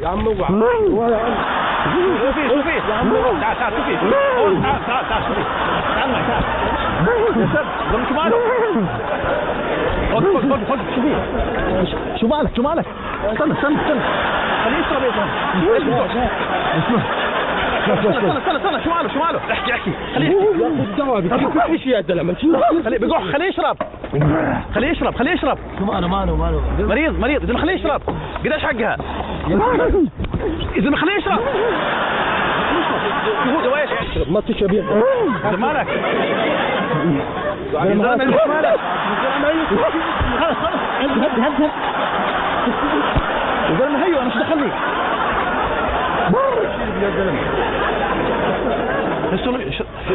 يا عم اوعى شوفي يا عم تعال شوفي تعال شوفي تعال يا سد ضمك ماله خد شوفي شو مالك استنى خليه يشرب يا زلمه استنى شو ماله احكي خليه ياخذ الدواء بتعرف يا زلمه خليه بقع خليه يشرب شو ماله مريض اذا ما خليه يشرب قديش حقها اذا ما خليه يشرب هو دوايش ما تشرب اذا مالك يا زلمه مالك هد يا زلمه هيو انا شو دخلني يا زلمه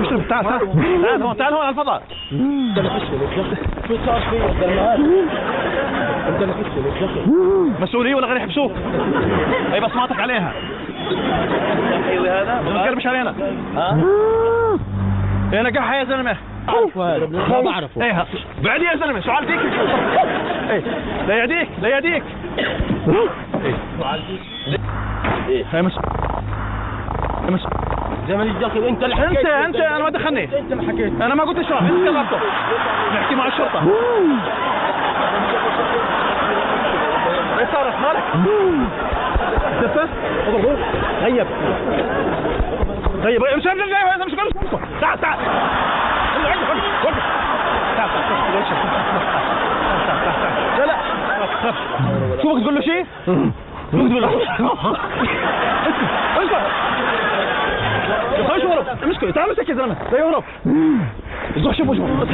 اشرب تعال هون على الفضاء شو صار فيه يا زلمه انت مسؤوليه ولا غير يحبسوك هي بصماتك عليها حيوي هذا ما تقربش علينا انا قحة يا زلمه ما بعرفه ايه بعدي يا زلمه سؤال فيك ايه لا يعديك سؤال فيك ايه زمن الداخل انت اللي حكيت انت انا ما دخلني انت اللي حكيت انا ما قلت اشرب انت جربته نحكي مع الشرطه ايش صارت مالك؟ دفت؟ غيب مش تعال تعال لا شو بدك تقول له شيء؟ خش ورا مشكلة تعال مسك يا زلمة لا يهرب روح شوف وجهه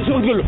شو تقول له